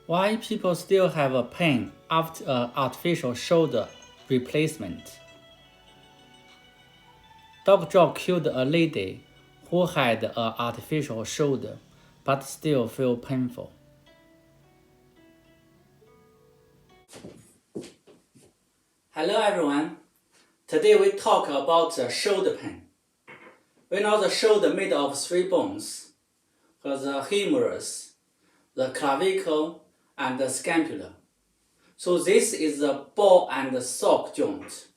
Why people still have a pain after an artificial shoulder replacement? Dr. Zhao killed a lady who had an artificial shoulder but still feel painful. Hello everyone. Today we talk about the shoulder pain. We know the shoulder made of three bones, the humerus, the clavicle, and the scapula. So this is the ball and sock joint.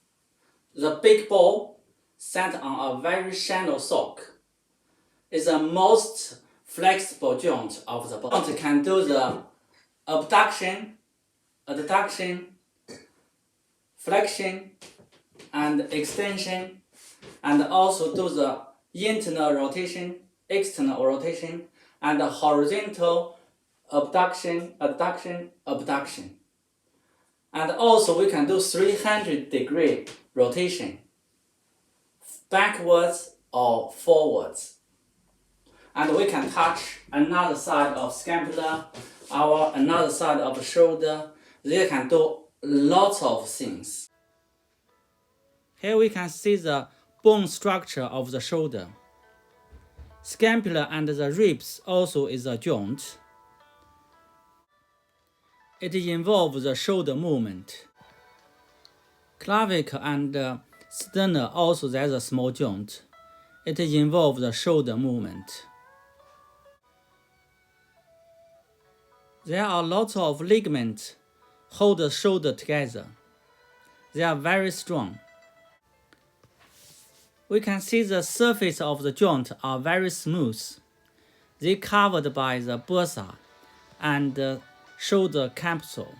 The big ball, set on a very shallow sock, is the most flexible joint of the body. It can do the abduction, adduction, flexion, and extension, and also do the internal rotation, external rotation, and the horizontal abduction, adduction, abduction. And also we can do 300-degree rotation, backwards or forwards. And we can touch another side of scapula, another side of the shoulder. They can do lots of things. Here we can see the bone structure of the shoulder. Scapula and the ribs also is a joint. It involves the shoulder movement. Clavicle and sternum also there's a small joint. It involves the shoulder movement. There are lots of ligaments hold the shoulder together. They are very strong. We can see the surface of the joint are very smooth. They covered by the bursa and the shoulder capsule.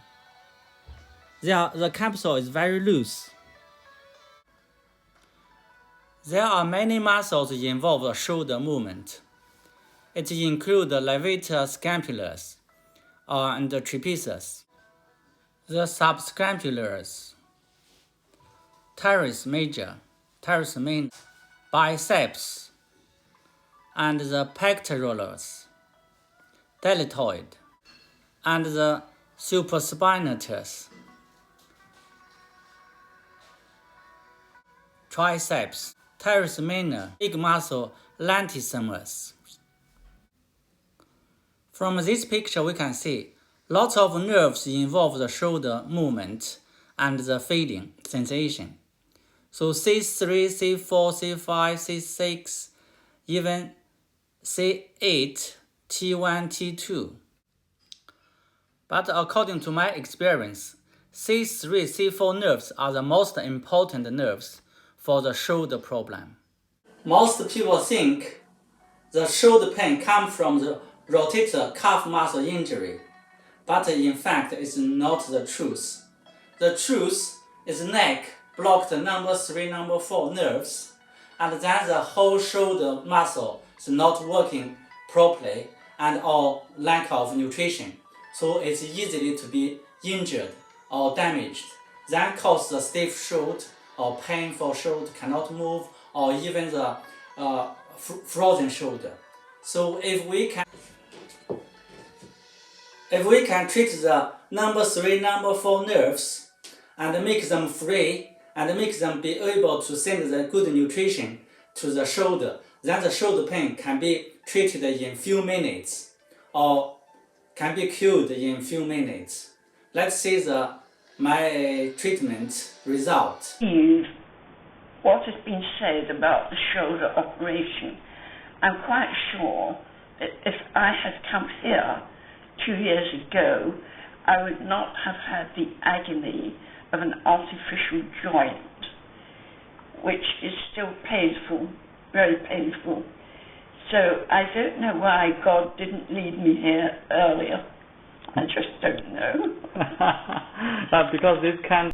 The capsule is very loose. There are many muscles involved in shoulder movement. It includes the levator scapularis and the trapezius, the subscapularis, teres major, teres minor, biceps, and the pectoralis, deltoid, and the supraspinatus, triceps, teres minor, big muscle lentissimus. From this picture we can see lots of nerves involve the shoulder movement and the feeling sensation. So C3, C4, C5, C6, even C8, T1, T2. But according to my experience, C3, C4 nerves are the most important nerves for the shoulder problem. Most people think the shoulder pain comes from the rotator cuff muscle injury, but in fact it's not the truth. The truth is neck blocked number 3, number 4 nerves, and then the whole shoulder muscle is not working properly and or lack of nutrition. So it's easily to be injured or damaged. That causes the stiff shoulder or painful shoulder, cannot move, or even the frozen shoulder. So if we can treat the number 3, number 4 nerves and make them free and make them be able to send the good nutrition to the shoulder, then the shoulder pain can be treated in few minutes or can be cured in few minutes. Let's see my treatment result. What has been said about the shoulder operation, I'm quite sure that if I had come here 2 years ago, I would not have had the agony of an artificial joint, which is still painful, very painful. So I don't know why God didn't lead me here earlier. I just don't know. Because this can